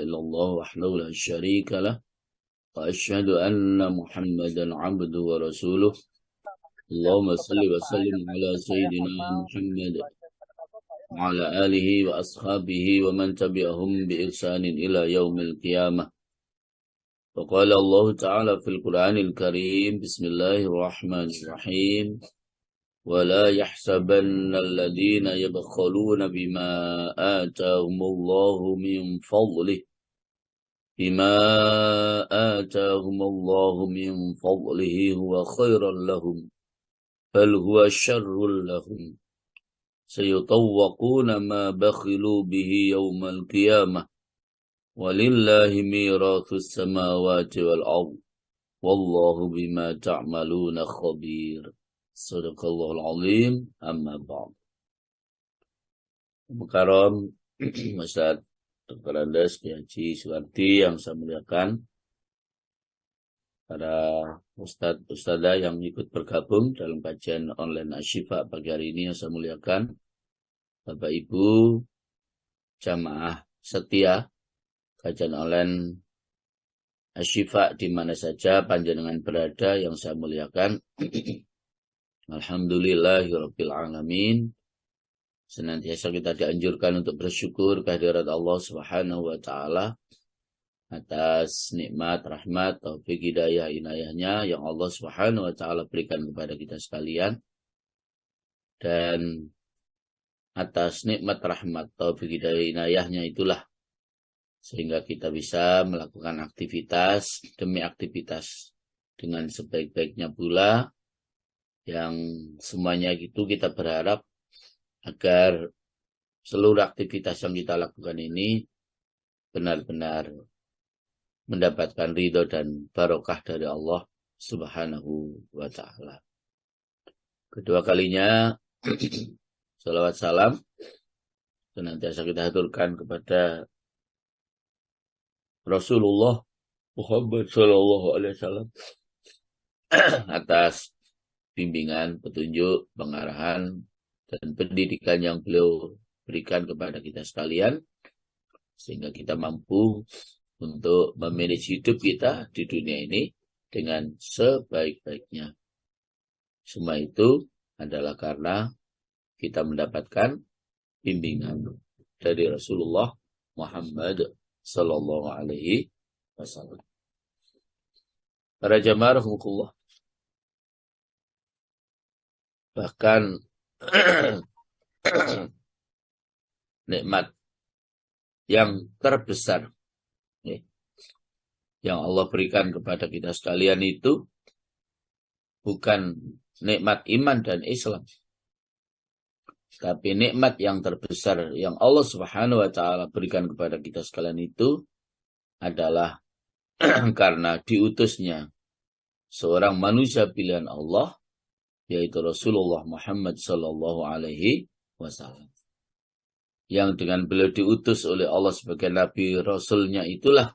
إلا الله وحده لا شريك له وأشهد أن محمدا عبده ورسوله اللهم صل وسلم على سيدنا محمد وعلى آله وأصحابه ومن تبعهم بإحسان إلى يوم القيامة. وقال الله تعالى في القرآن الكريم بسم الله الرحمن الرحيم ولا يحسبن الذين يبخلون بما آتاهم الله من فضله هو خيرا لهم بل هو شر لهم سيطوقون ما بخلوا به يوم القيامة ولله ميراث السماوات والأرض والله بما تعملون خبير. Sadaqallahul Azim. Amma ba'd. Mukarram Ustaz Dr. Andes Haji Suwardi yang saya muliakan, para ustadzah yang ikut bergabung dalam kajian online Asy-Syifa pagi hari ini yang saya muliakan, Bapak Ibu jamaah setia kajian online Asy-Syifa di mana saja panjenengan berada yang saya muliakan. Alhamdulillahirabbil alamin. Senantiasa kita dianjurkan untuk bersyukur kehadirat Allah Subhanahu wa taala atas nikmat, rahmat, taufik, hidayah, inayahnya yang Allah Subhanahu wa taala berikan kepada kita sekalian. Dan atas nikmat, rahmat, taufik, hidayah, inayahnya itulah sehingga kita bisa melakukan aktivitas demi aktivitas dengan sebaik-baiknya pula, yang semuanya itu kita berharap agar seluruh aktivitas yang kita lakukan ini benar-benar mendapatkan ridho dan barokah dari Allah Subhanahu wa ta'ala. Kedua kalinya salawat salam senantiasa kita haturkan kepada Rasulullah Muhammad sallallahu alaihi wasallam atas bimbingan, petunjuk, pengarahan, dan pendidikan yang beliau berikan kepada kita sekalian, sehingga kita mampu untuk memanage hidup kita di dunia ini dengan sebaik-baiknya. Semua itu adalah karena kita mendapatkan bimbingan dari Rasulullah Muhammad sallallahu alaihi wasallam. Para jamaah rahimakumullah, bahkan nikmat yang terbesar yang Allah berikan kepada kita sekalian itu bukan nikmat iman dan Islam, tapi nikmat yang terbesar yang Allah Subhanahu wa taala berikan kepada kita sekalian itu adalah karena diutusnya seorang manusia pilihan Allah, yaitu Rasulullah Muhammad sallallahu alaihi wasallam. Yang dengan beliau diutus oleh Allah sebagai nabi rasulnya itulah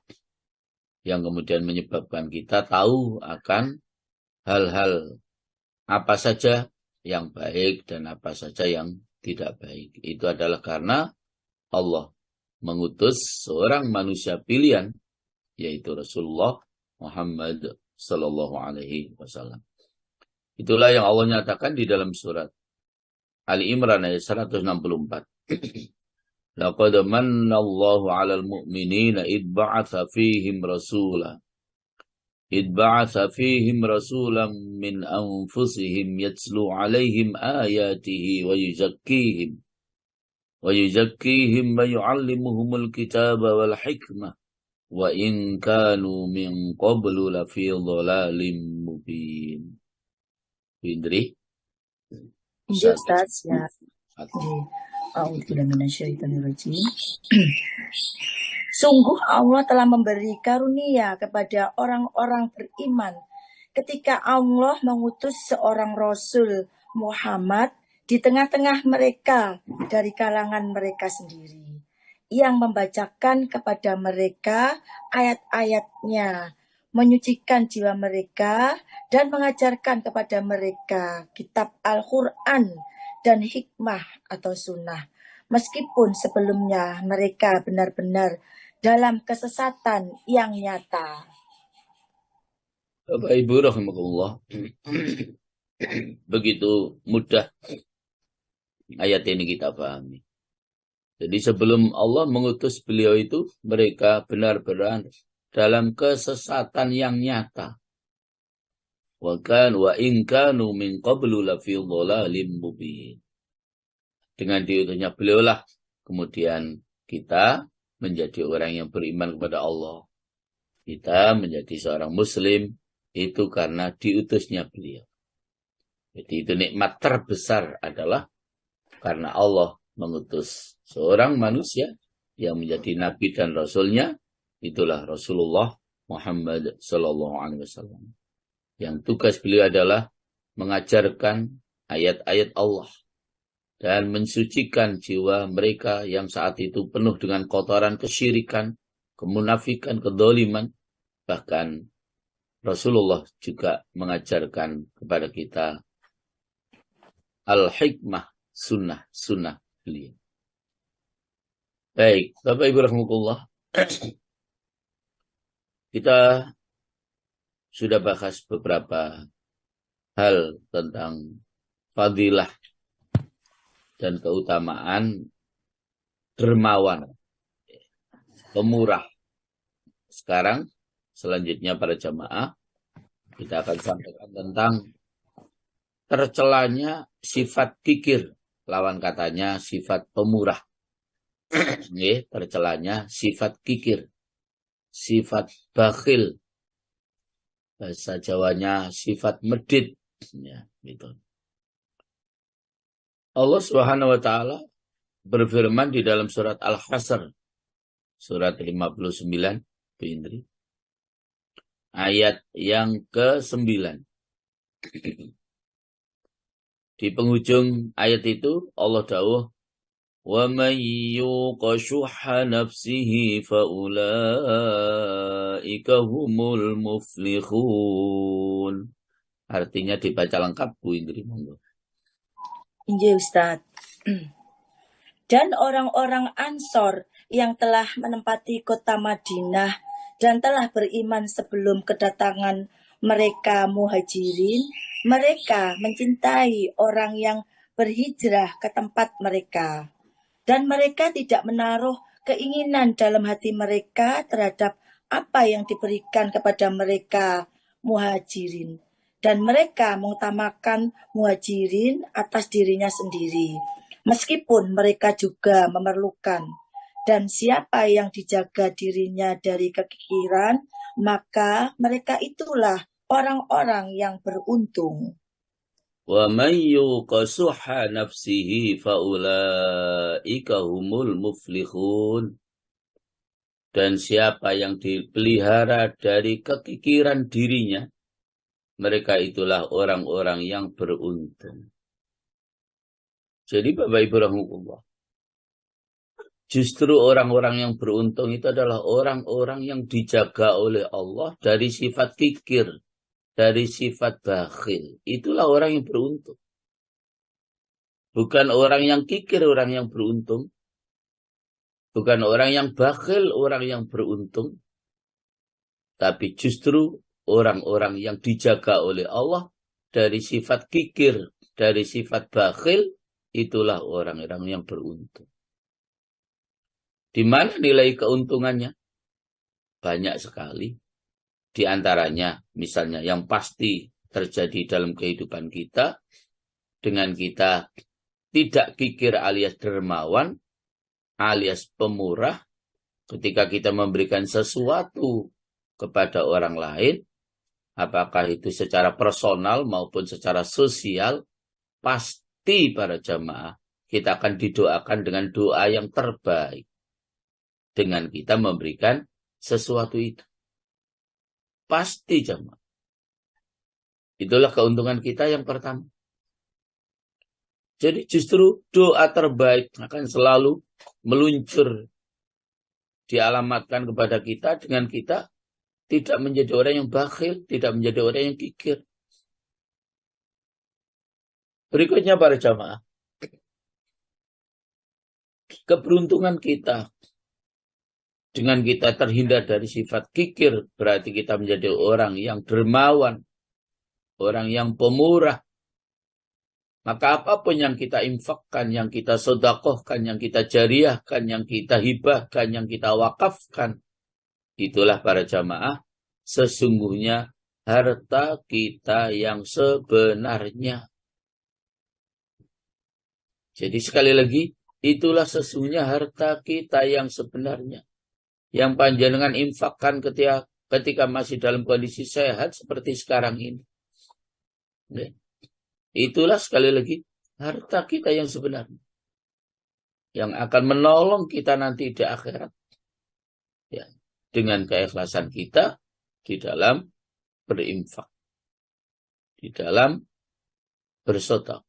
yang kemudian menyebabkan kita tahu akan hal-hal apa saja yang baik dan apa saja yang tidak baik. Itu adalah karena Allah mengutus seorang manusia pilihan, yaitu Rasulullah Muhammad sallallahu alaihi wasallam. Itulah yang Allah nyatakan di dalam surat Ali Imran ayat 164. Laqad manna Allahu 'alal mu'minina id ba'atsa fihim rasulan min anfusihim yatslu 'alaihim ayatihi wa yuzakkihim wa yu'allimuhumul kitaba wal hikmah wa in kanu min qablu lafi dhalalin mubin. Indri. Iya Ustaz, ya. Sungguh Allah telah memberi karunia kepada orang-orang beriman ketika Allah mengutus seorang Rasul Muhammad di tengah-tengah mereka dari kalangan mereka sendiri, yang membacakan kepada mereka ayat-ayatnya, menyucikan jiwa mereka, dan mengajarkan kepada mereka kitab Al-Quran dan hikmah atau sunnah. Meskipun sebelumnya mereka benar-benar dalam kesesatan yang nyata. Bapak Ibu rahimahullah, begitu mudah ayat ini kita pahami. Jadi sebelum Allah mengutus beliau itu, mereka benar-benar dalam kesesatan yang nyata. Wa in kanu min qablu lafi dhalalim mubin. Dengan diutusnya beliau lah kemudian kita menjadi orang yang beriman kepada Allah. Kita menjadi seorang muslim itu karena diutusnya beliau. Jadi itu nikmat terbesar adalah karena Allah mengutus seorang manusia yang menjadi nabi dan rasulnya, itulah Rasulullah Muhammad sallallahu alaihi wasallam. Yang tugas beliau adalah mengajarkan ayat-ayat Allah dan mensucikan jiwa mereka yang saat itu penuh dengan kotoran kesyirikan, kemunafikan, kedoliman. Bahkan Rasulullah juga mengajarkan kepada kita al-hikmah, sunnah beliau. Baik, Bapak Ibu rahmatullah, kita sudah bahas beberapa hal tentang fadilah dan keutamaan dermawan, pemurah. Sekarang, selanjutnya para jamaah, kita akan sampaikan tentang tercelanya sifat kikir, lawan katanya sifat pemurah. Tercelanya sifat kikir, sifat bakhil, bahasa Jawanya sifat medit. Ya, gitu. Allah Subhanahu wa taala berfirman di dalam surat Al-Hasr, surat 59, Indri, ayat yang ke-9. Di penghujung ayat itu Allah dawuh, "Wa may yuqa syuhha nafsihi fa ulaika humul muflihun." Artinya dibaca lengkap Bu Indri, monggo. Iya Ustaz. Dan orang-orang Ansor yang telah menempati kota Madinah dan telah beriman sebelum kedatangan mereka Muhajirin, mereka mencintai orang yang berhijrah ke tempat mereka. Dan mereka tidak menaruh keinginan dalam hati mereka terhadap apa yang diberikan kepada mereka Muhajirin. Dan mereka mengutamakan Muhajirin atas dirinya sendiri, meskipun mereka juga memerlukan. Dan siapa yang dijaga dirinya dari kekikiran, maka mereka itulah orang-orang yang beruntung. Wa man yuqa syuhha nafsihi fa ulaika humul muflihun. Dan siapa yang dipelihara dari kekikiran dirinya, mereka itulah orang-orang yang beruntung. Jadi Bapak Ibu rahimahullah, justru orang-orang yang beruntung itu adalah orang-orang yang dijaga oleh Allah dari sifat kikir, dari sifat bakhil. Itulah orang yang beruntung. Bukan orang yang kikir, orang yang beruntung. Bukan orang yang bakhil, orang yang beruntung. Tapi justru orang-orang yang dijaga oleh Allah dari sifat kikir, dari sifat bakhil, itulah orang-orang yang beruntung. Di mana nilai keuntungannya? Banyak sekali. Di antaranya, misalnya yang pasti terjadi dalam kehidupan kita, dengan kita tidak kikir alias dermawan, alias pemurah, ketika kita memberikan sesuatu kepada orang lain, apakah itu secara personal maupun secara sosial, pasti para jamaah kita akan didoakan dengan doa yang terbaik dengan kita memberikan sesuatu itu. Pasti jamaah. Itulah keuntungan kita yang pertama. Jadi justru doa terbaik akan selalu meluncur, dialamatkan kepada kita dengan kita tidak menjadi orang yang bakhil, tidak menjadi orang yang kikir. Berikutnya para jamaah, keberuntungan kita Dengan kita terhindar dari sifat kikir, berarti kita menjadi orang yang dermawan, orang yang pemurah. Maka apapun yang kita infakkan, yang kita sodakohkan, yang kita jariahkan, yang kita hibahkan, yang kita wakafkan, itulah para jamaah, sesungguhnya harta kita yang sebenarnya. Jadi sekali lagi, itulah sesungguhnya harta kita yang sebenarnya. Yang panjenengan infakkan ketika masih dalam kondisi sehat seperti sekarang ini. Itulah sekali lagi harta kita yang sebenarnya. Yang akan menolong kita nanti di akhirat. Ya, dengan keikhlasan kita di dalam berinfak. Di dalam bersedekah.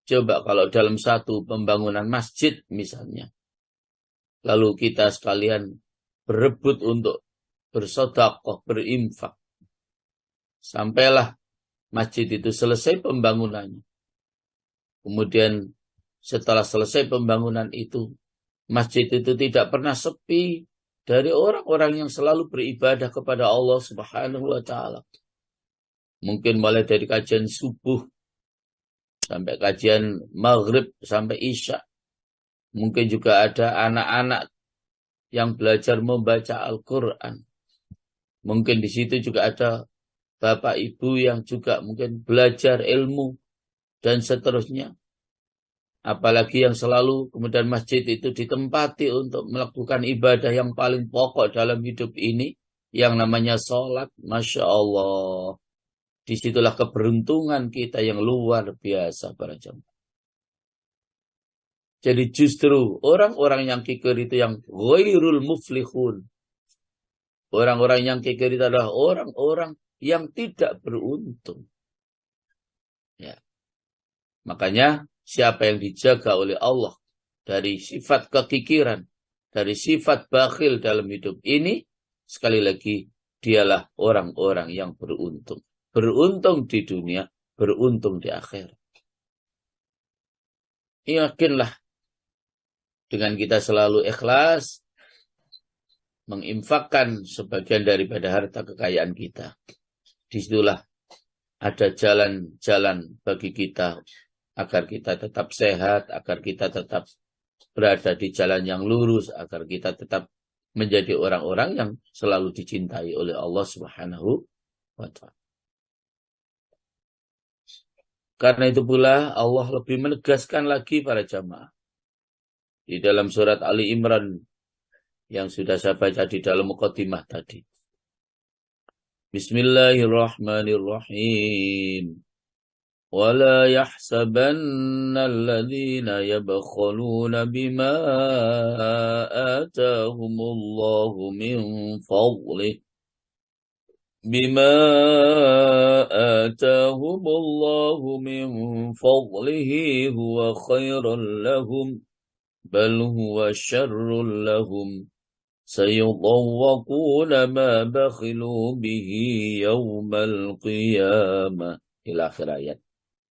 Coba kalau dalam satu pembangunan masjid misalnya. Lalu kita sekalian berebut untuk bersedekah, berinfak. Sampailah masjid itu selesai pembangunannya. Kemudian setelah selesai pembangunan itu, masjid itu tidak pernah sepi dari orang-orang yang selalu beribadah kepada Allah Subhanahu wa Ta'ala. Mungkin mulai dari kajian subuh sampai kajian maghrib sampai isya. Mungkin juga ada anak-anak yang belajar membaca Al-Quran. Mungkin di situ juga ada bapak ibu yang juga mungkin belajar ilmu dan seterusnya. Apalagi yang selalu kemudian masjid itu ditempati untuk melakukan ibadah yang paling pokok dalam hidup ini, yang namanya sholat. Masya Allah. Disitulah keberuntungan kita yang luar biasa para jemaah. Jadi justru orang-orang yang kikir itu yang ghairul muflihun. Orang-orang yang kikir itu adalah orang-orang yang tidak beruntung. Ya. Makanya siapa yang dijaga oleh Allah dari sifat kekikiran, dari sifat bakhil dalam hidup ini, sekali lagi dialah orang-orang yang beruntung. Beruntung di dunia, beruntung di akhirat. Yakinlah dengan kita selalu ikhlas menginfakkan sebagian daripada harta kekayaan kita. Disitulah ada jalan-jalan bagi kita agar kita tetap sehat, agar kita tetap berada di jalan yang lurus, agar kita tetap menjadi orang-orang yang selalu dicintai oleh Allah Subhanahu wa Ta'ala. Karena itu pula Allah lebih menegaskan lagi para jamaah di dalam surat Ali Imran yang sudah saya baca di dalam muqaddimah tadi. Bismillahirrahmanirrahim. ولا يحسبن الذين يبخلون بما آتاهم الله من فضله هو خيرا لهم بل هو شر لهم سيطوقون ما بخلوا به يوم القيامة إلى آخر ayat.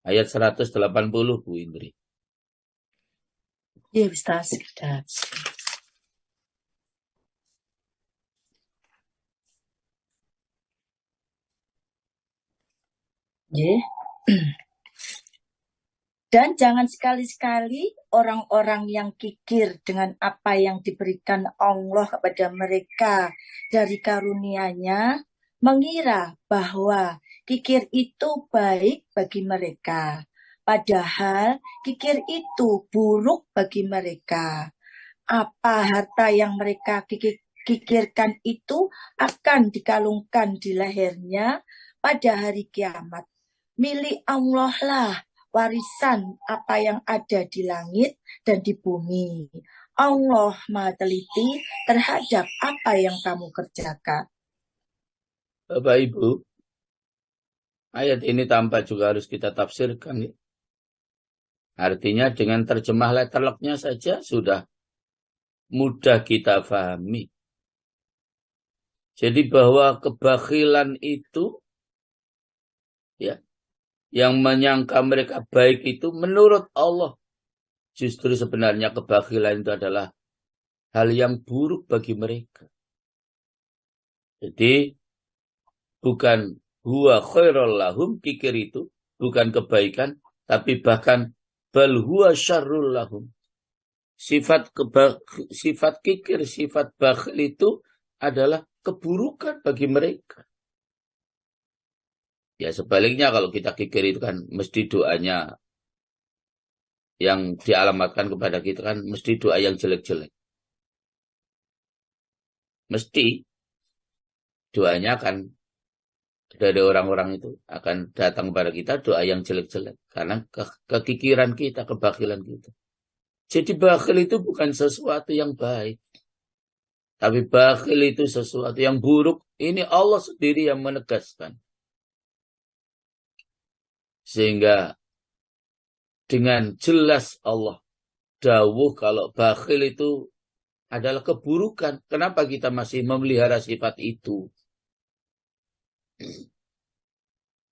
Ayat 180 Bu Indri. Iya Ustaz. Yeah. Dan jangan sekali-sekali orang-orang yang kikir dengan apa yang diberikan Allah kepada mereka dari karunia-Nya mengira bahwa kikir itu baik bagi mereka. Padahal kikir itu buruk bagi mereka. Apa harta yang mereka kikirkan itu akan dikalungkan di lehernya pada hari kiamat. Milik Allah lah warisan apa yang ada di langit dan di bumi. Allah Maha Teliti terhadap apa yang kamu kerjakan. Bapak Ibu, ayat ini tampak juga harus kita tafsirkan. Artinya dengan terjemah letterlocknya saja sudah mudah kita pahami. Jadi bahwa kebakhilan itu, ya, yang menyangka mereka baik itu menurut Allah justru sebenarnya kebakhilan itu adalah hal yang buruk bagi mereka. Jadi bukan huwa khairul lahum, kikir itu bukan kebaikan, tapi bahkan bal huwa syarrul lahum. Sifat kikir, sifat bakhil itu adalah keburukan bagi mereka. Ya sebaliknya kalau kita kikir itu kan mesti doanya yang dialamatkan kepada kita kan mesti doa yang jelek-jelek. Mesti doanya kan dari orang-orang itu akan datang kepada kita doa yang jelek-jelek. Karena kekikiran kita, kebakilan kita. Jadi bakhil itu bukan sesuatu yang baik. Tapi bakhil itu sesuatu yang buruk. Ini Allah sendiri yang menegaskan. Sehingga dengan jelas Allah dawuh kalau bakhil itu adalah keburukan. Kenapa kita masih memelihara sifat itu?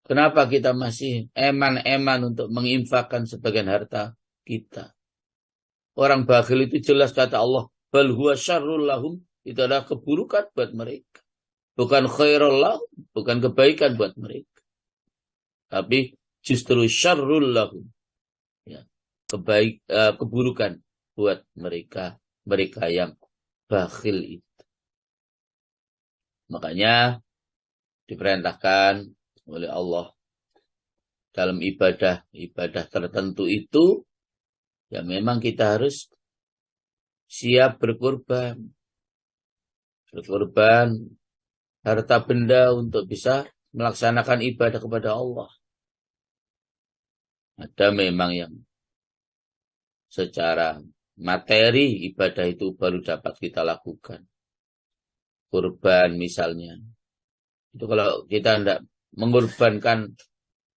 Kenapa kita masih eman-eman untuk menginfakkan sebagian harta kita? Orang bakhil itu jelas kata Allah, bal huwa syarrul lahum, itu adalah keburukan buat mereka. Bukan khairul lahum, bukan kebaikan buat mereka. Tapi justru syarrul lahum. Ya, keburukan buat mereka yang bakhil itu. Makanya diperintahkan oleh Allah dalam ibadah tertentu itu ya memang kita harus siap berkorban harta benda untuk bisa melaksanakan ibadah kepada Allah. Ada memang yang secara materi ibadah itu baru dapat kita lakukan. Kurban misalnya. Itu kalau kita tidak mengorbankan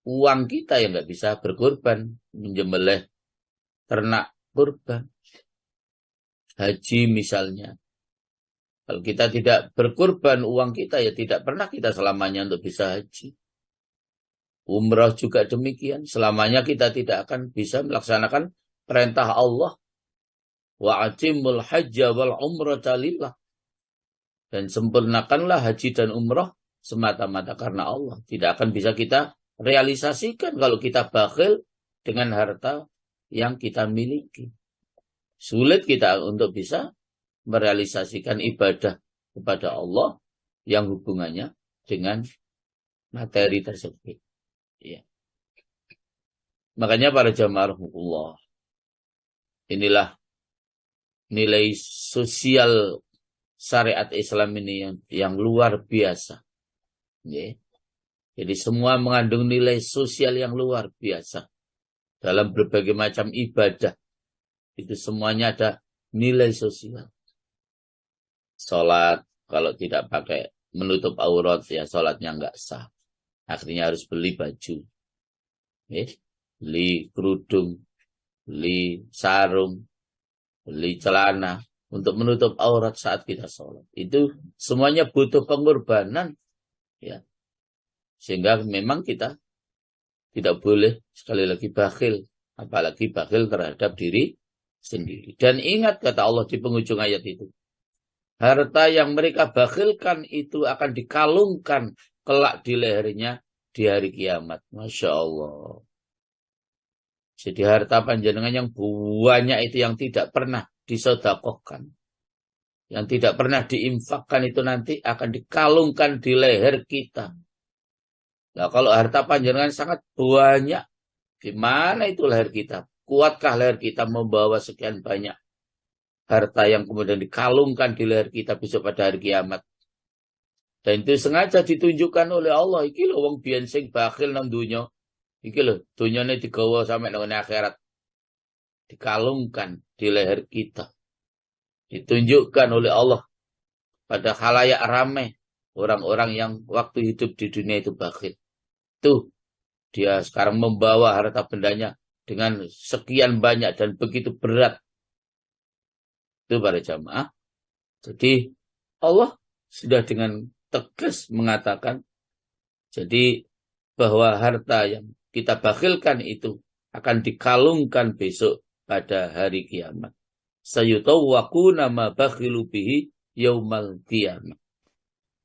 uang kita ya nggak bisa berkorban, menyembelih ternak kurban. Haji misalnya. Kalau kita tidak berkorban uang kita ya tidak pernah kita selamanya untuk bisa haji. Umrah juga demikian. Selamanya kita tidak akan bisa melaksanakan perintah Allah. Wa atimul hajja wal umrata lillah. Dan sempurnakanlah haji dan umrah semata-mata karena Allah. Tidak akan bisa kita realisasikan kalau kita bakhil dengan harta yang kita miliki. Sulit kita untuk bisa merealisasikan ibadah kepada Allah yang hubungannya dengan materi tersebut. Ya. Makanya para jamaah Allah, inilah nilai sosial syariat Islam ini yang luar biasa. Ya. Jadi semua mengandung nilai sosial yang luar biasa. Dalam berbagai macam ibadah. Itu semuanya ada nilai sosial. Sholat, kalau tidak pakai menutup aurat, ya sholatnya nggak sah. Akhirnya harus beli baju. Ya. Beli kerudung, beli sarung, beli celana. Untuk menutup aurat saat kita sholat. Itu semuanya butuh pengorbanan. Ya. Sehingga memang kita tidak boleh sekali lagi bakhil. Apalagi bakhil terhadap diri sendiri. Dan ingat kata Allah di penghujung ayat itu. Harta yang mereka bakhilkan itu akan dikalungkan kelak di lehernya di hari kiamat. Masya Allah. Jadi harta panjenengan yang banyak itu yang tidak pernah disedekahkan, yang tidak pernah diinfakkan itu nanti akan dikalungkan di leher kita. Nah kalau harta panjenengan sangat banyak, gimana itu leher kita? Kuatkah leher kita membawa sekian banyak harta yang kemudian dikalungkan di leher kita besok pada hari kiamat? Dan itu sengaja ditunjukkan oleh Allah. Iki lho wong biyen sing bakhil nang dunya. Iki lho dunyane digawa sampai nang akhirat. Dikalungkan di leher kita. Ditunjukkan oleh Allah pada khalayak ramai orang-orang yang waktu hidup di dunia itu bakhil. Tuh dia sekarang membawa harta bendanya dengan sekian banyak dan begitu berat. Itu para jamaah. Jadi Allah sudah dengan tegas mengatakan jadi bahwa harta yang kita bakhilkan itu akan dikalungkan besok pada hari kiamat. sayutawwaquna ma bakhilu bihi yaumal qiyamah.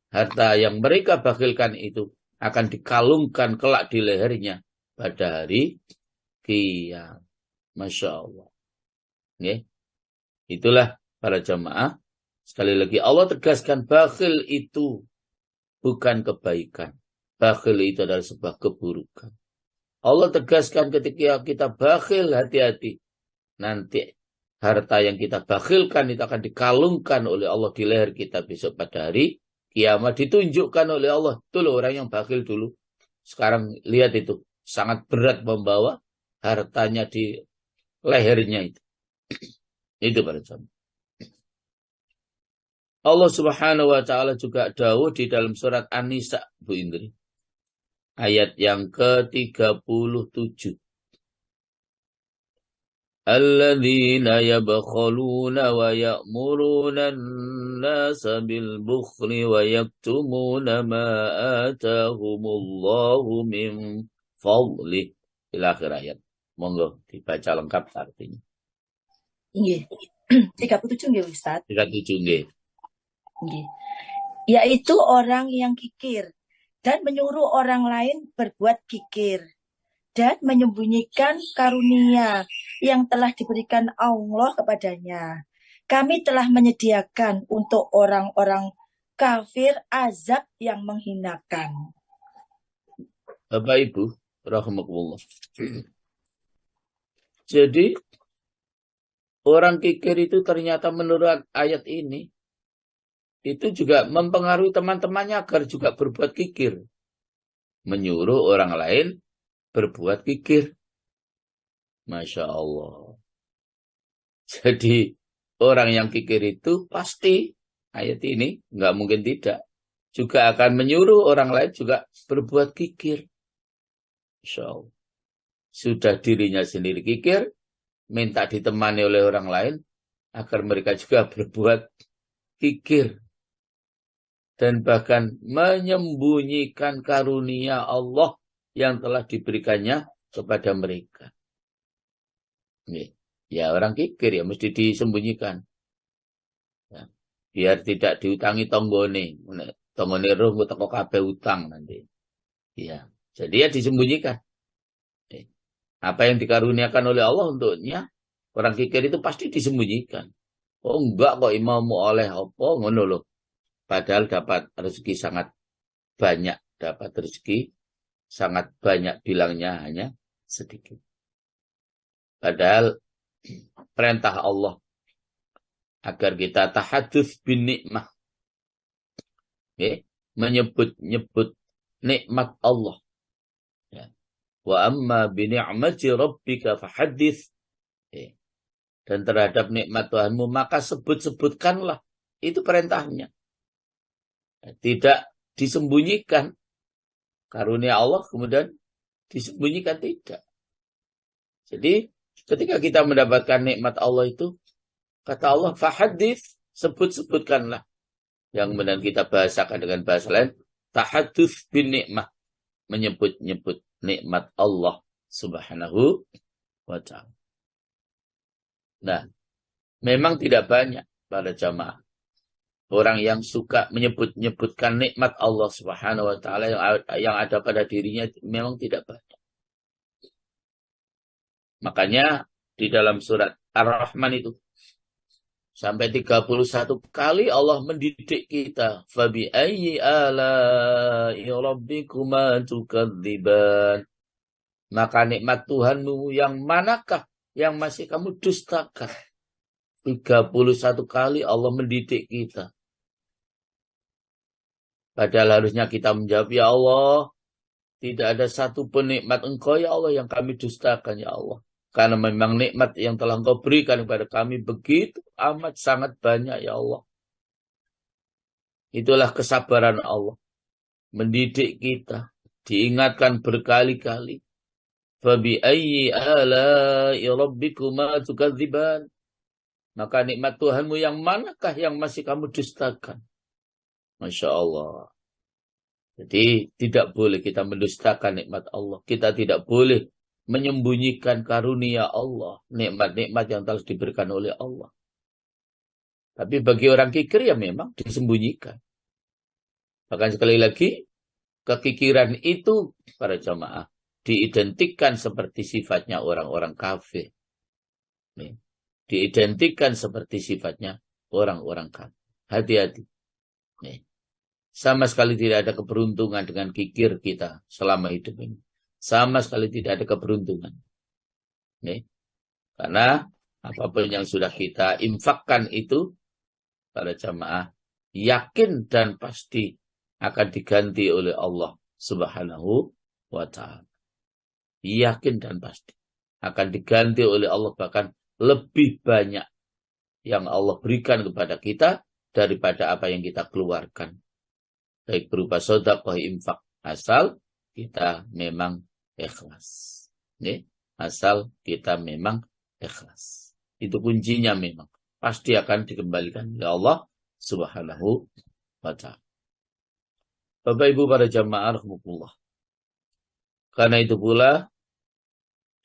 Harta yang mereka bakhilkan itu akan dikalungkan kelak di lehernya pada hari kiamat. Masya Allah. Okay. Itulah para jamaah. Sekali lagi Allah tegaskan bakhil itu bukan kebaikan. Bakhil itu adalah sebuah keburukan. Allah tegaskan ketika kita bakhil, hati-hati. Nanti harta yang kita bakhilkan itu akan dikalungkan oleh Allah di leher kita besok pada hari kiamat. Ditunjukkan oleh Allah. Itu loh orang yang bakhil dulu. Sekarang lihat itu. Sangat berat membawa hartanya di lehernya itu. Itu para jamaah. Allah Subhanahu wa taala juga dawuh di dalam surat An-Nisa, Bu Indri. Ayat yang ke-37. Alladzina yabkhaluna wa ya'muruna an-nasa bil bukhli wa yaktumuna ma atahumullahu min fadlih. Ila akhir ayat. Monggo dibaca lengkap artinya. Nggih. 37 nggih Ustaz. 37 nggih. Nggih. Yaitu orang yang kikir dan menyuruh orang lain berbuat kikir dan menyembunyikan karunia yang telah diberikan Allah kepadanya. Kami telah menyediakan untuk orang-orang kafir azab yang menghinakan. Bapak Ibu, rahimakumullah. Jadi orang kikir itu ternyata menurut ayat ini itu juga mempengaruhi teman-temannya agar juga berbuat kikir. Menyuruh orang lain berbuat kikir. Masya Allah. Jadi orang yang kikir itu pasti, ayat ini nggak mungkin tidak, juga akan menyuruh orang lain juga berbuat kikir. Masya Allah. Sudah dirinya sendiri kikir, minta ditemani oleh orang lain agar mereka juga berbuat kikir. Dan bahkan menyembunyikan karunia Allah yang telah diberikannya kepada mereka. Ya orang kikir ya mesti disembunyikan. Ya, biar tidak diutangi tonggone. Tonggone roh teko kabeh utang nanti. Ya, jadi ya disembunyikan. Apa yang dikaruniakan oleh Allah untuknya, orang kikir itu pasti disembunyikan. Oh enggak kok imamu oleh apa ngono loh. Padahal dapat rezeki sangat banyak, dapat rezeki sangat banyak, bilangnya hanya sedikit. Padahal perintah Allah agar kita tahadduts bin nikmah. Menyebut-nyebut nikmat Allah. Ya. Wa amma bi ni'mati rabbika fahaddits. Dan terhadap nikmat Tuhanmu maka sebut-sebutkanlah. Itu perintahnya. Tidak disembunyikan. Karunia Allah kemudian disembunyikan, tidak. Jadi ketika kita mendapatkan nikmat Allah itu, kata Allah, fahaddits, sebut-sebutkanlah. Yang kemudian kita bahasakan dengan bahasa lain, tahadduts bin nikmah, menyebut-nyebut nikmat Allah Subhanahu wa ta'ala. Nah, memang tidak banyak para jamaah orang yang suka menyebut-nyebutkan nikmat Allah Subhanahu wa ta'ala yang ada pada dirinya, memang tidak banyak. Makanya di dalam surat Ar-Rahman itu sampai 31 kali Allah mendidik kita. Fabi ayyi ala'i rabbikuma tukadziban. Maka nikmat Tuhanmu yang manakah yang masih kamu dustakan? 31 kali Allah mendidik kita. Padahal harusnya kita menjawab, ya Allah, tidak ada satu pun nikmat Engkau ya Allah yang kami dustakan ya Allah. Karena memang nikmat yang telah Engkau berikan kepada kami begitu amat sangat banyak ya Allah. Itulah kesabaran Allah. Mendidik kita. Diingatkan berkali-kali. Fabi ayyi ala'i rabbikuma tukadziban. Maka nikmat Tuhanmu yang manakah yang masih kamu dustakan? Masya Allah. Jadi tidak boleh kita mendustakan nikmat Allah. Kita tidak boleh menyembunyikan karunia Allah. Nikmat-nikmat yang telah diberikan oleh Allah. Tapi bagi orang kikir ya memang disembunyikan. Bahkan sekali lagi, kekikiran itu para jamaah diidentikan seperti sifatnya orang-orang kafir. Nih, diidentikan seperti sifatnya orang-orang kafir. Hati-hati. Nih, sama sekali tidak ada keberuntungan dengan kikir kita selama hidup ini. Sama sekali tidak ada keberuntungan. Nih, karena apapun yang sudah kita infakkan itu, para jamaah yakin dan pasti akan diganti oleh Allah Subhanahu wa ta'ala. Yakin dan pasti akan diganti oleh Allah, bahkan lebih banyak yang Allah berikan kepada kita daripada apa yang kita keluarkan. Baik berupa sedekah, infak, asal kita memang ikhlas. Nih, asal kita memang ikhlas. Itu kuncinya memang. Pasti akan dikembalikan oleh Allah Subhanahu wa ta'ala. Bapak Ibu para jamaah rahmatullah. Karena itu pula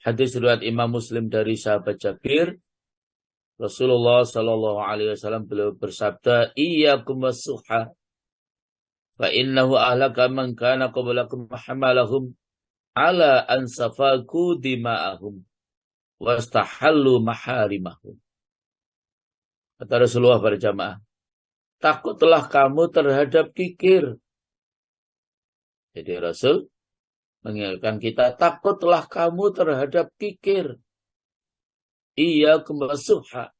hadis riwayat Imam Muslim dari sahabat Jabir, Rasulullah sallallahu alaihi wasallam beliau bersabda, "Iyyakum was-suha, fa innahu ahlaka man kana qablakum hamalahum ala an safaku dima'ahum wastahallu maharimahum." Kata Rasulullah pada jamaah, takutlah kamu terhadap kikir. Jadi Rasul mengingatkan kita, takutlah kamu terhadap kikir. Iyyakum was-suha.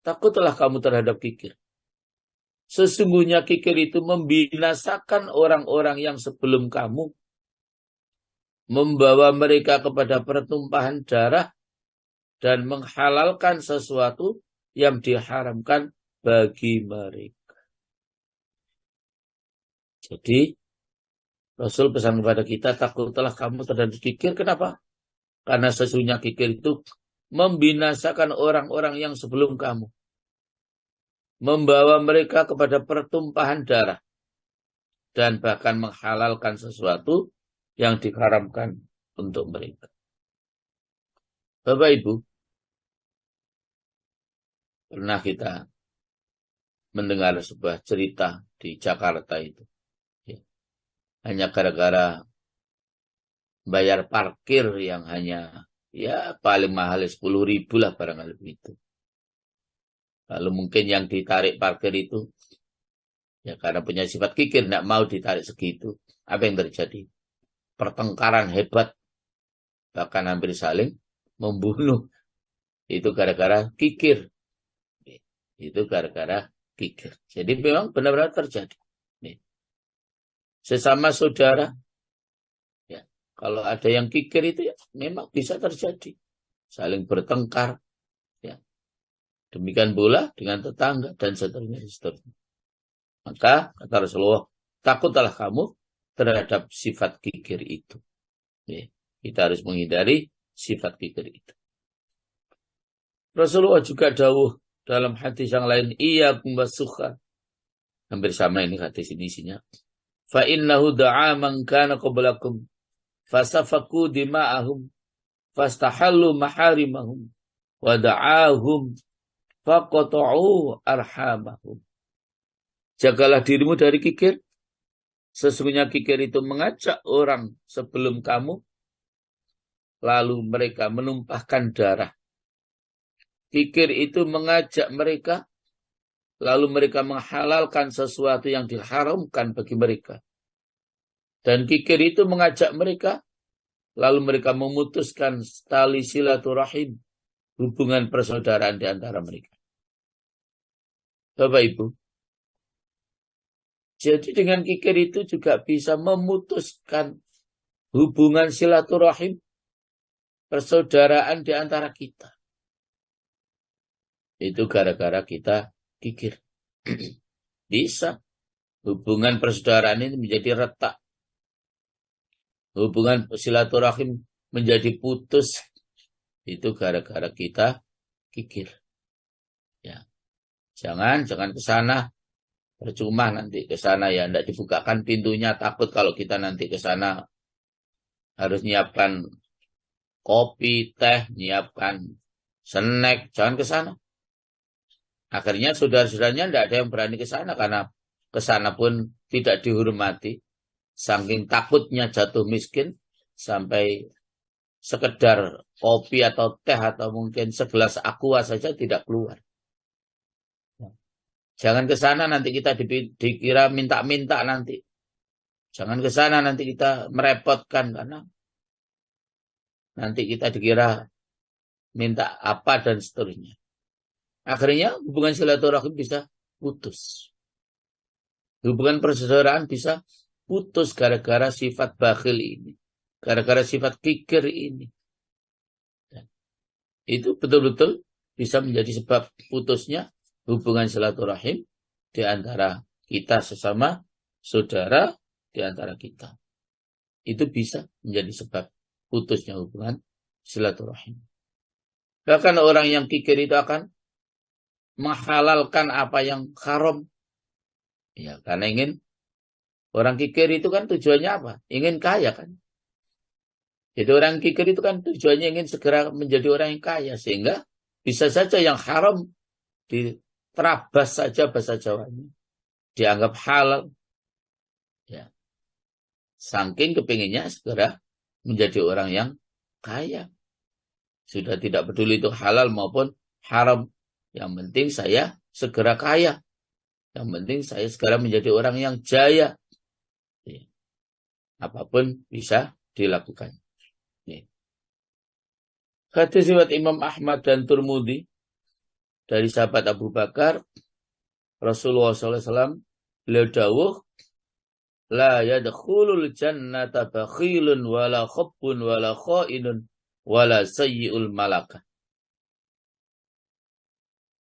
Takutlah kamu terhadap kikir. Sesungguhnya kikir itu membinasakan orang-orang yang sebelum kamu, membawa mereka kepada pertumpahan darah dan menghalalkan sesuatu yang diharamkan bagi mereka. Jadi Rasul pesan kepada kita, takutlah kamu terhadap kikir. Kenapa? Karena sesungguhnya kikir itu membinasakan orang-orang yang sebelum kamu, membawa mereka kepada pertumpahan darah dan bahkan menghalalkan sesuatu yang diharamkan untuk mereka. Bapak Ibu, pernah kita mendengar sebuah cerita di Jakarta itu. Hanya gara-gara bayar parkir yang hanya paling mahal 10.000 lah barangkali begitu. Lalu mungkin yang ditarik parkir itu karena punya sifat kikir, tidak mau ditarik segitu. Apa yang terjadi? Pertengkaran hebat, bahkan hampir saling membunuh. Itu gara-gara kikir. Itu gara-gara kikir. Jadi memang benar-benar terjadi. Sesama saudara, kalau ada yang kikir itu memang bisa terjadi. Saling bertengkar. Demikian pula dengan tetangga dan seterusnya. Maka kata Rasulullah, takutlah kamu terhadap sifat kikir itu. Kita harus menghindari sifat kikir itu. Rasulullah juga dawuh dalam hadis yang lain, iyyakum was-sukha. Hampir sama ini hadis ini isinya. Fa innahu da'a man kana qablakum fasafaku dima'ahum fastahallu maharimahum wa da'ahum faqata'u arhamahum. Jagalah dirimu dari kikir. Sesungguhnya kikir itu mengajak orang sebelum kamu, lalu mereka menumpahkan darah. Kikir itu mengajak mereka, lalu mereka menghalalkan sesuatu yang diharamkan bagi mereka. Dan kikir itu mengajak mereka, lalu mereka memutuskan tali silaturahim, hubungan persaudaraan di antara mereka. Bapak Ibu, jadi dengan kikir itu juga bisa memutuskan hubungan silaturahim, persaudaraan di antara kita. Itu gara-gara kita kikir. Bisa. Hubungan persaudaraan ini menjadi retak. Hubungan silaturahim menjadi putus. Itu gara-gara kita kikir. Jangan ke sana. Percuma nanti ke sana tidak dibukakan pintunya. Takut kalau kita nanti ke sana harus nyiapkan kopi, teh, nyiapkan snack. Jangan ke sana. Akhirnya saudara-saudaranya tidak ada yang berani ke sana karena ke sana pun tidak dihormati. Saking takutnya jatuh miskin sampai sekedar kopi atau teh atau mungkin segelas aqua saja tidak keluar. Jangan ke sana nanti kita dikira minta-minta nanti. Jangan ke sana nanti kita merepotkan karena nanti kita dikira minta apa dan seterusnya. Akhirnya hubungan silaturahim bisa putus. Hubungan persaudaraan bisa putus gara-gara sifat bakhil ini. Gara-gara sifat kikir ini. Itu betul-betul bisa menjadi sebab putusnya hubungan silaturahim di antara kita sesama saudara, di antara kita. Itu bisa menjadi sebab putusnya hubungan silaturahim. Bahkan orang yang kikir itu akan menghalalkan apa yang haram. Ya, karena ingin orang kikir itu kan tujuannya apa? Ingin kaya kan? Jadi orang kikir itu kan tujuannya ingin segera menjadi orang yang kaya. Sehingga bisa saja yang haram diterabas saja bahasa Jawanya. Dianggap halal. Ya. Saking kepinginnya segera menjadi orang yang kaya. Sudah tidak peduli itu halal maupun haram. Yang penting saya segera kaya. Yang penting saya segera menjadi orang yang jaya. Ya. Apapun bisa dilakukan. Ya. Hadis riwayat Imam Ahmad dan Tirmidzi dari sahabat Abu Bakar, Rasulullah SAW, beliau dawuh, la yadkhulul jannata bakhilun wala khabbun wala kha'inun wala sayyi'ul malakah.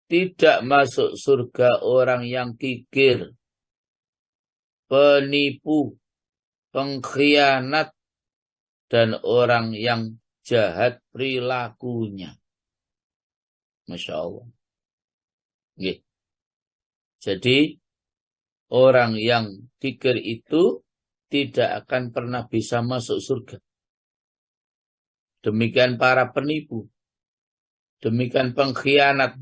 Tidak masuk surga orang yang kikir, penipu, pengkhianat, dan orang yang jahat perilakunya. Masya Allah. Nggih. Jadi, orang yang kikir itu tidak akan pernah bisa masuk surga. Demikian para penipu. Demikian pengkhianat.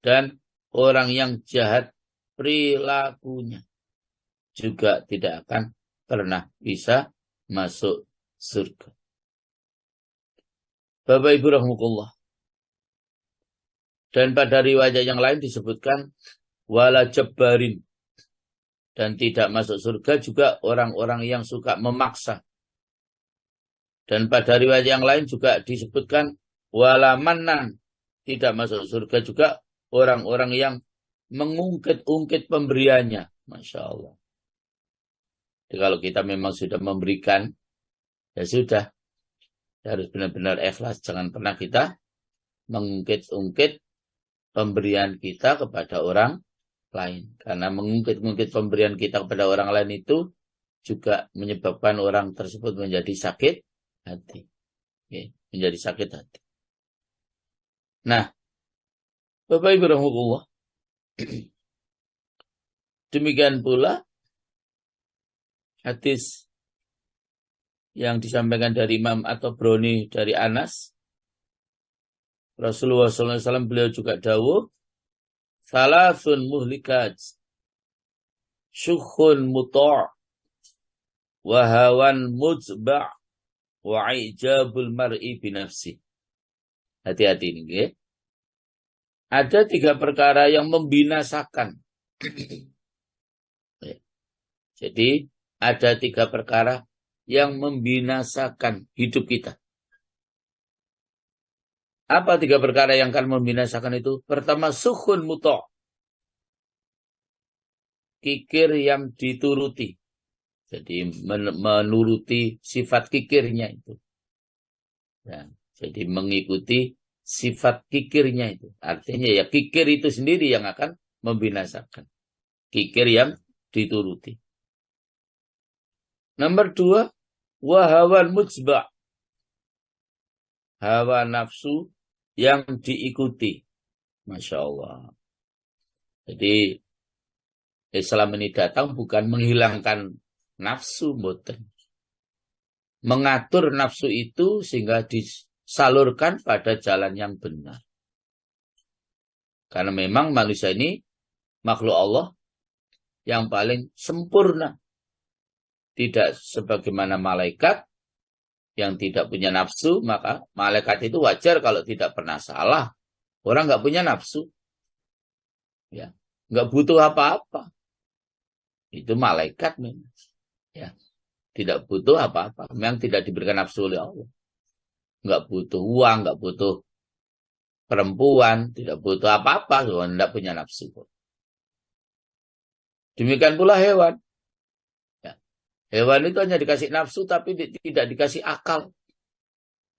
Dan orang yang jahat perilakunya juga tidak akan pernah bisa masuk surga. Bapak Ibu rahimakumullah. Dan pada riwayat yang lain disebutkan wala jabbarin. Dan tidak masuk surga juga orang-orang yang suka memaksa. Dan pada riwayat yang lain juga disebutkan wala mannan. Tidak masuk surga juga orang-orang yang mengungkit-ungkit pemberiannya. Masya Allah. Jadi kalau kita memang sudah memberikan, ya sudah. Harus benar-benar ikhlas. Jangan pernah kita mengungkit-ungkit pemberian kita kepada orang lain. Karena mengungkit-ungkit pemberian kita kepada orang lain itu juga menyebabkan orang tersebut menjadi sakit hati. Oke, menjadi sakit hati. Nah, Bapak Ibu rahimakumullah. Demikian pula hadis yang disampaikan dari Imam atau Broni dari Anas. Rasulullah SAW beliau juga dawuh, salasun muhlikat, syukhun muta' wa hawan mujba' wa ijabul mar'i binafsi. Hati-hati ini, ya. Ada 3 perkara yang membinasakan. Jadi, ada 3 perkara yang membinasakan hidup kita. Apa 3 perkara yang akan membinasakan itu? Pertama, sukhun muta'. Kikir yang dituruti. Jadi, menuruti sifat kikirnya itu. Ya, jadi, mengikuti sifat kikirnya itu. Artinya ya kikir itu sendiri yang akan membinasakan. Kikir yang dituruti. Nomor 2, wahawan mujba'. Hawa nafsu yang diikuti. Masya Allah. Jadi Islam ini datang bukan menghilangkan nafsu, mboten. Mengatur nafsu itu sehingga disalurkan pada jalan yang benar. Karena memang manusia ini makhluk Allah yang paling sempurna. Tidak sebagaimana malaikat yang tidak punya nafsu, maka malaikat itu wajar kalau tidak pernah salah. Orang nggak punya nafsu, ya, nggak butuh apa-apa. Itu malaikat memang, ya, tidak butuh apa-apa. Memang tidak diberikan nafsu oleh Allah. Nggak butuh uang, nggak butuh perempuan, tidak butuh apa-apa, tidak punya nafsu. Demikian pula hewan. Hewan itu hanya dikasih nafsu tapi tidak dikasih akal.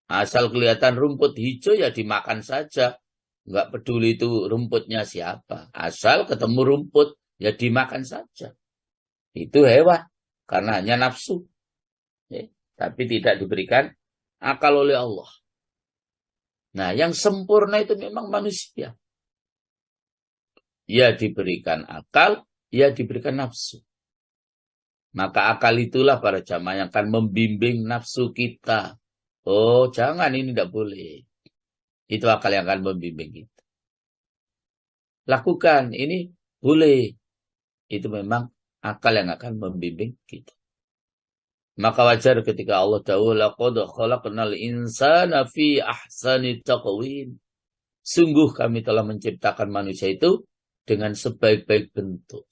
Asal kelihatan rumput hijau ya dimakan saja. Nggak peduli itu rumputnya siapa. Asal ketemu rumput ya dimakan saja. Itu hewan. Karena hanya nafsu. Ya, tapi tidak diberikan akal oleh Allah. Nah, yang sempurna itu memang manusia. Ya diberikan akal, ya diberikan nafsu. Maka akal itulah para jamaah yang akan membimbing nafsu kita. Oh, jangan, ini tidak boleh. Itu akal yang akan membimbing kita. Lakukan, ini boleh. Itu memang akal yang akan membimbing kita. Maka wajar ketika Allah dawuh laqad khalaqnal insana fi ahsani taqwim. Sungguh kami telah menciptakan manusia itu dengan sebaik-baik bentuk.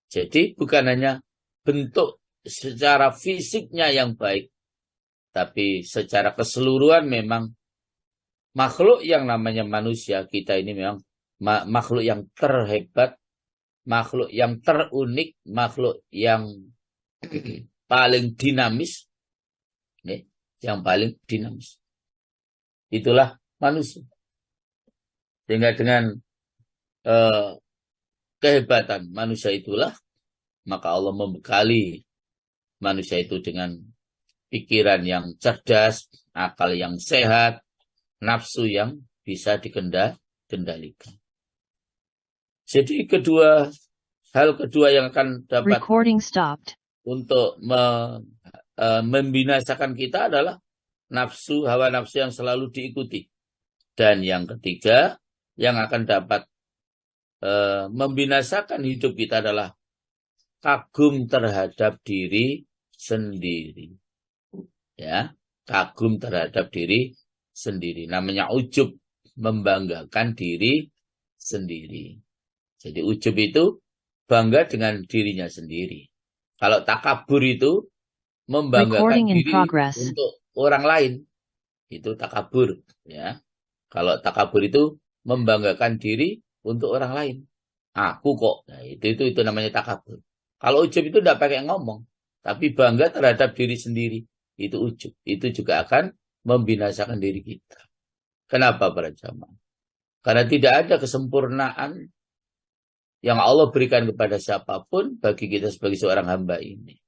Jadi bukan hanya bentuk secara fisiknya yang baik, tapi secara keseluruhan memang makhluk yang namanya manusia kita ini memang makhluk yang terhebat, makhluk yang terunik, makhluk yang paling dinamis, yang paling dinamis. Itulah manusia. Sehingga dengan kehebatan manusia itulah, maka Allah membekali manusia itu dengan pikiran yang cerdas, akal yang sehat, nafsu yang bisa dikendalikan. Jadi hal kedua yang akan dapat untuk membinasakan kita adalah hawa nafsu yang selalu diikuti. Dan yang ketiga yang akan dapat membinasakan hidup kita adalah kagum terhadap diri sendiri. Ya, kagum terhadap diri sendiri. Namanya ujub, membanggakan diri sendiri. Jadi ujub itu bangga dengan dirinya sendiri. Kalau takabur itu membanggakan diri untuk orang lain. Itu takabur, ya. Kalau takabur itu membanggakan diri untuk orang lain. Aku kok. Nah, itu namanya takabur. Kalau ujub itu tidak pakai ngomong, tapi bangga terhadap diri sendiri. Itu ujub. Itu juga akan membinasakan diri kita. Kenapa para jamaah? Karena tidak ada kesempurnaan yang Allah berikan kepada siapapun bagi kita sebagai seorang hamba ini.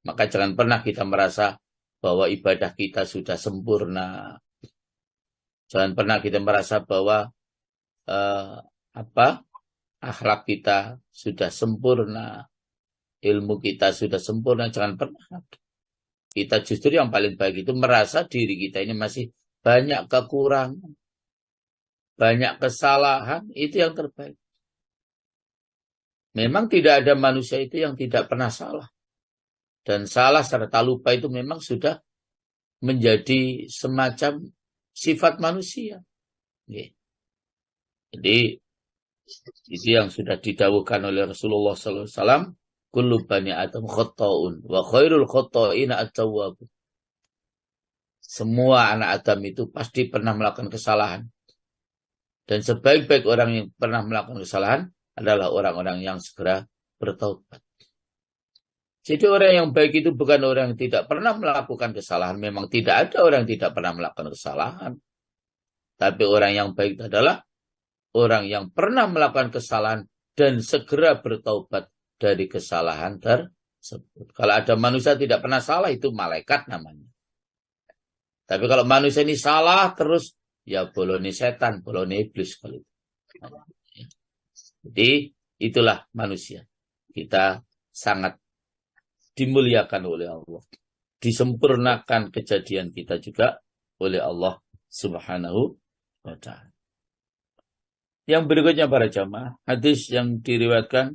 Maka jangan pernah kita merasa bahwa ibadah kita sudah sempurna. Jangan pernah kita merasa bahwa akhlak kita sudah sempurna, ilmu kita sudah sempurna. Jangan pernah. Kita justru yang paling baik itu merasa diri kita ini masih banyak kekurangan, banyak kesalahan. Itu yang terbaik. Memang tidak ada manusia itu yang tidak pernah salah. Dan salah serta lupa itu memang sudah menjadi semacam sifat manusia. Jadi itu yang sudah didawuhkan oleh Rasulullah SAW. Kullu bani Adam khata'un wa khairul khata'ina at-tawwabun. Semua anak Adam itu pasti pernah melakukan kesalahan. Dan sebaik-baik orang yang pernah melakukan kesalahan adalah orang-orang yang segera bertaubat. Jadi orang yang baik itu bukan orang yang tidak pernah melakukan kesalahan. Memang tidak ada orang yang tidak pernah melakukan kesalahan. Tapi orang yang baik adalah orang yang pernah melakukan kesalahan dan segera bertaubat dari kesalahan tersebut. Kalau ada manusia tidak pernah salah, itu malaikat namanya. Tapi kalau manusia ini salah terus, ya bolone setan, bolone iblis. Jadi itulah manusia. Kita sangat dimuliakan oleh Allah. Disempurnakan kejadian kita juga oleh Allah Subhanahu wa ta'ala. Yang berikutnya para jamaah, hadis yang diriwayatkan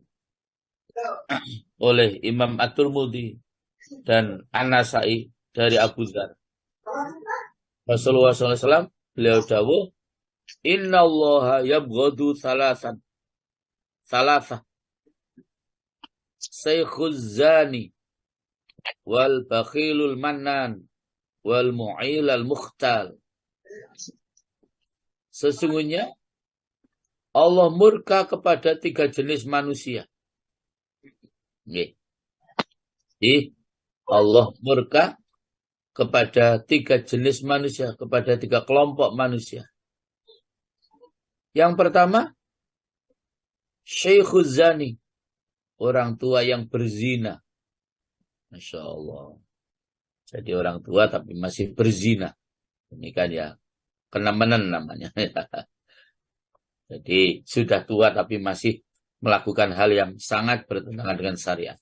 oleh Imam At-Tirmidzi dan An-Nasa'i dari Abu Dzar. Rasulullah SAW beliau dawuh, Inna allaha yabghadu salasan. Salasah. Syekhuz zani. Wal bakhilul mannan. Wal mu'ilal mukhtal. Sesungguhnya Allah murka kepada 3 jenis manusia. Jadi Allah murka kepada 3 jenis manusia, kepada 3 kelompok manusia. Yang pertama, Syekhuz zani, orang tua yang berzina. Masya Allah. Jadi orang tua tapi masih berzina. Ini kan ya, kenemenan namanya. Jadi sudah tua tapi masih melakukan hal yang sangat bertentangan dengan syariat.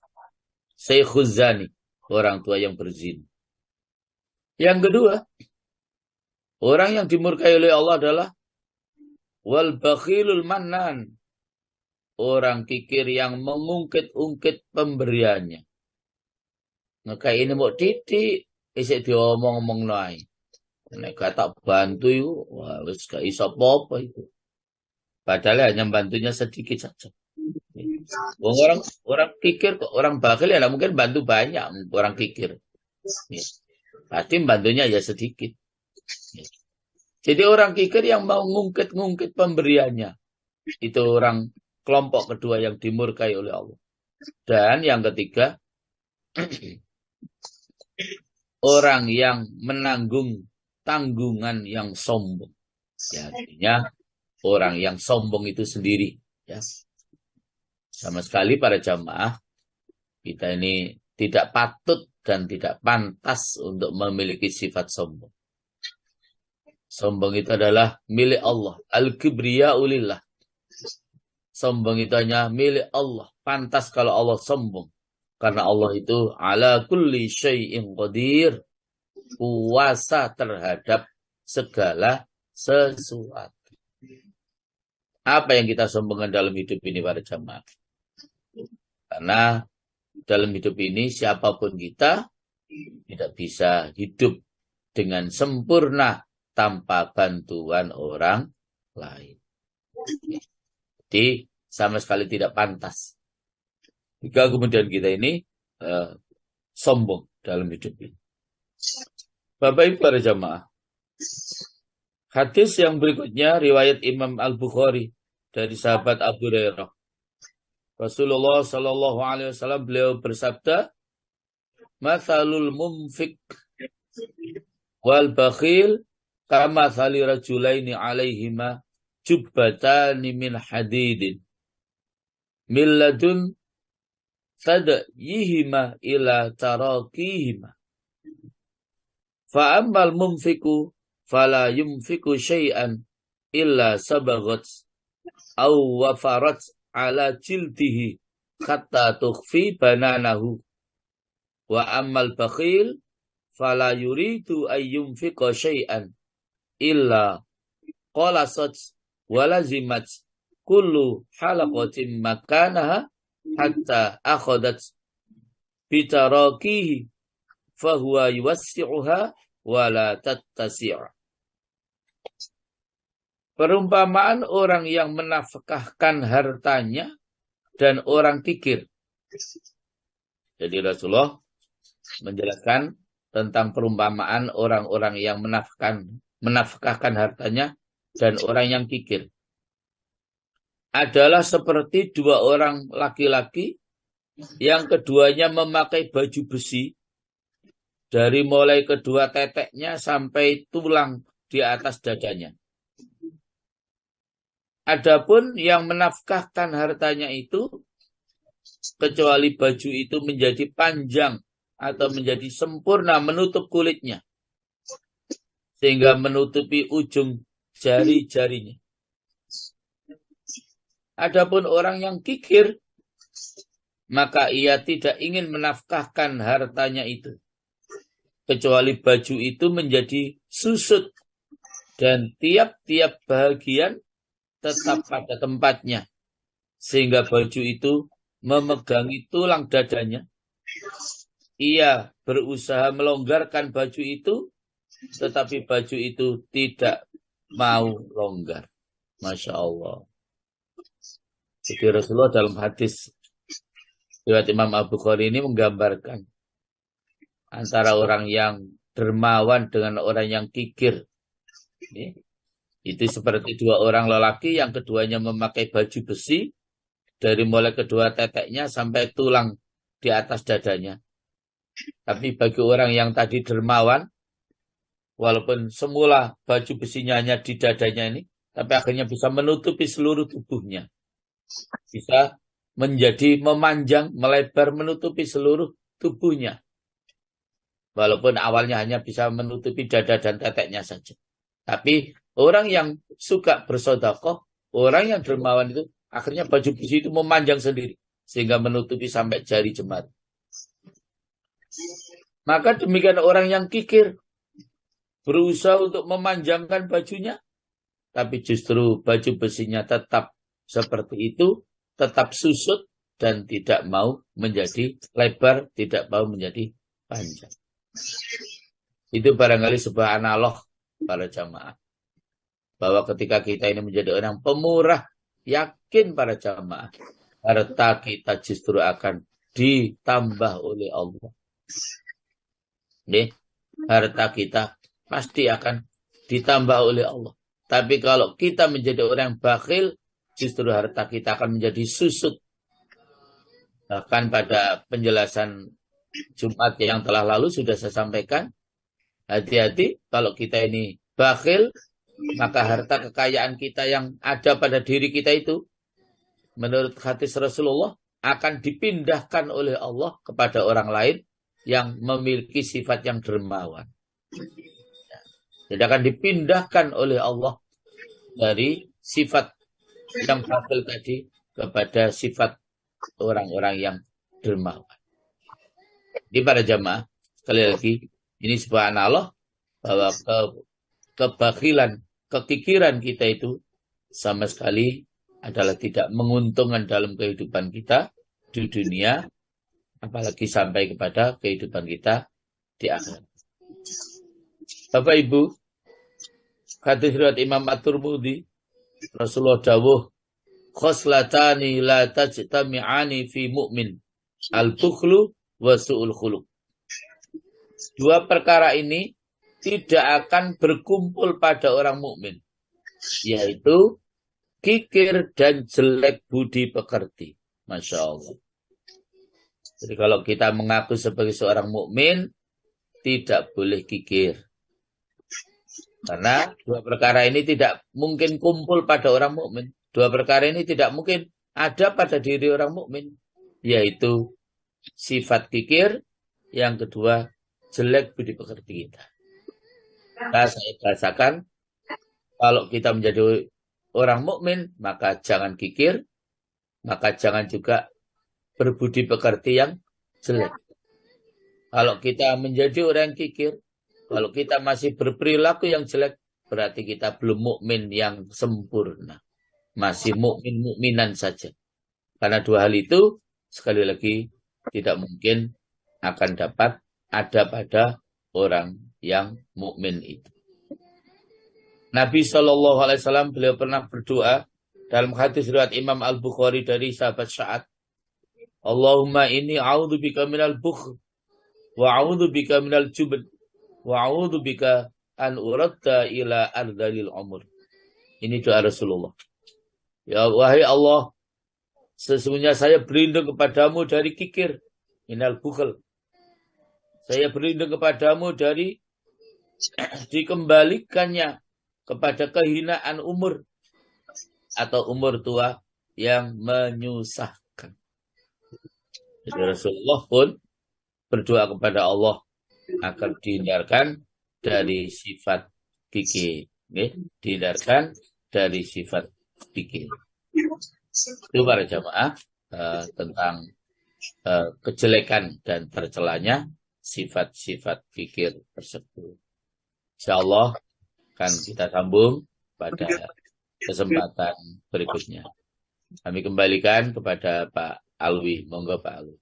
Syekhuz zani, orang tua yang berzina. Yang kedua, orang yang dimurkai oleh Allah adalah wal bakhilul mannan, orang kikir yang mengungkit-ungkit pemberiannya. Maka ini mau titik, isik diomong-omong naik. Nek kata bantu itu, wah wis gak iso apa-apa itu. Padahal hanya bantunya sedikit saja. Orang kikir kok, orang bakhil ya mungkin bantu banyak orang kikir. Ya. Pasti bantunya ya sedikit. Ya. Jadi orang kikir yang mau ngungkit-ngungkit pemberiannya. Itu orang kelompok kedua yang dimurkai oleh Allah. Dan yang ketiga, orang yang menanggung tanggungan yang sombong. Ya, artinya orang yang sombong itu sendiri. Ya. Sama sekali para jamaah, kita ini tidak patut dan tidak pantas untuk memiliki sifat sombong. Sombong itu adalah milik Allah. Al-kibriya'u lillah. Sombong itu hanya milik Allah. Pantas kalau Allah sombong. Karena Allah itu ala kulli syai'in qadir. Kuasa terhadap segala sesuatu. Apa yang kita sombongkan dalam hidup ini para jamaah? Karena dalam hidup ini siapapun kita tidak bisa hidup dengan sempurna tanpa bantuan orang lain. Jadi sama sekali tidak pantas jika kemudian kita ini sombong dalam hidup ini. Bapak Ibu para jamaah, hadis yang berikutnya riwayat Imam Al-Bukhari dari sahabat Abu Hurairah. Rasulullah Shallallahu Alaihi Wasallam beliau bersabda, "Mathalul mumfik wal bakhil kama thali rajulaini alaihima jubbatani min hadidin milladun sadayihima ila tarakihima. Fa ammal mumfiku fala yumfiku syai'an illa sabagat aw wafarat ala jildihi hatta tukhfi bananahu. Wa ammal bakhil fala yuridu ay yumfika syai'an illa qalasat walazimat kullu halaqatin makanaha hatta akhadat bitarakihi fahuwa yuwassi'uha wala tattasi'a." Perumpamaan orang yang menafkahkan hartanya dan orang kikir. Jadi Rasulullah menjelaskan tentang perumpamaan orang-orang yang menafkahkan hartanya dan orang yang kikir. Adalah seperti 2 orang laki-laki yang keduanya memakai baju besi dari mulai kedua teteknya sampai tulang di atas dadanya. Adapun yang menafkahkan hartanya itu, kecuali baju itu menjadi panjang atau menjadi sempurna menutup kulitnya, sehingga menutupi ujung jari-jarinya. Adapun orang yang kikir, maka ia tidak ingin menafkahkan hartanya itu, kecuali baju itu menjadi susut dan tiap-tiap bagian tetap pada tempatnya, sehingga baju itu memegangi tulang dadanya. Ia berusaha melonggarkan baju itu, tetapi baju itu tidak mau longgar. Masya Allah. Jadi Rasulullah dalam hadis riwayat Imam Al-Bukhari ini menggambarkan antara orang yang dermawan dengan orang yang kikir. Itu seperti dua orang lelaki yang keduanya memakai baju besi dari mulai kedua teteknya sampai tulang di atas dadanya. Tapi bagi orang yang tadi dermawan, walaupun semula baju besinya hanya di dadanya ini, tapi akhirnya bisa menutupi seluruh tubuhnya. Bisa menjadi memanjang, melebar, menutupi seluruh tubuhnya. Walaupun awalnya hanya bisa menutupi dada dan teteknya saja. Tapi orang yang suka bersedekah, orang yang dermawan itu, akhirnya baju besi itu memanjang sendiri. Sehingga menutupi sampai jari jemari. Maka demikian orang yang kikir, berusaha untuk memanjangkan bajunya, tapi justru baju besinya tetap seperti itu, tetap susut, dan tidak mau menjadi lebar, tidak mau menjadi panjang. Itu barangkali sebuah analog para jamaah. Bahwa ketika kita ini menjadi orang pemurah, yakin para jamaah, harta kita justru akan ditambah oleh Allah. Harta kita pasti akan ditambah oleh Allah. Tapi kalau kita menjadi orang yang bakhil, justru harta kita akan menjadi susut. Bahkan pada penjelasan Jumat yang telah lalu sudah saya sampaikan, hati-hati kalau kita ini bakhil, maka harta kekayaan kita yang ada pada diri kita itu, menurut hadis Rasulullah, akan dipindahkan oleh Allah kepada orang lain yang memiliki sifat yang dermawan. Jadi akan dipindahkan oleh Allah dari sifat yang bakhil tadi kepada sifat orang-orang yang dermawan. Di para jamaah, sekali lagi, ini sebuah analog bahwa kebakhilan, kekikiran kita itu sama sekali adalah tidak menguntungkan dalam kehidupan kita di dunia, apalagi sampai kepada kehidupan kita di akhirat. Bapak Ibu, hadis riwayat Imam At-Tirmidzi, Rasulullah dawuh, khoslatani la tajtami'ani fi mu'min, al-bukhlu wa su'ul khuluq. Dua perkara ini tidak akan berkumpul pada orang mukmin, yaitu kikir dan jelek budi pekerti. Masya Allah. Jadi kalau kita mengaku sebagai seorang mukmin, tidak boleh kikir. Karena dua perkara ini tidak mungkin kumpul pada orang mukmin. Dua perkara ini tidak mungkin ada pada diri orang mukmin, yaitu sifat kikir, yang kedua jelek budi pekerti kita. Nah, saya bahasakan, kalau kita menjadi orang mukmin, maka jangan kikir, maka jangan juga berbudi pekerti yang jelek. Kalau kita menjadi orang yang kikir, kalau kita masih berperilaku yang jelek, berarti kita belum mukmin yang sempurna. Masih mukminan saja. Karena dua hal itu, sekali lagi, tidak mungkin akan dapat ada pada orang yang mukmin itu. Nabi SAW beliau pernah berdoa dalam hadis riwayat Imam Al-Bukhari dari sahabat Sa'ad, Allahumma inni a'udzubika minal bukhl wa a'udzubika minal jubn wa a'udzubika an uradda ila ardalil umur. Ini doa Rasulullah. Ya wahai Allah, sesungguhnya saya berlindung kepadamu dari kikir, minal bukhl. Saya berlindung kepadamu dari dikembalikannya kepada kehinaan umur atau umur tua yang menyusahkan. Jadi Rasulullah pun berdoa kepada Allah agar dihindarkan dari sifat kikir. Dihindarkan dari sifat kikir. Itu para jamaah tentang kejelekan dan tercelanya sifat-sifat kikir tersebut. Insyaallah kan kita sambung pada kesempatan berikutnya. Kami kembalikan kepada Pak Alwi. Monggo Pak Alwi.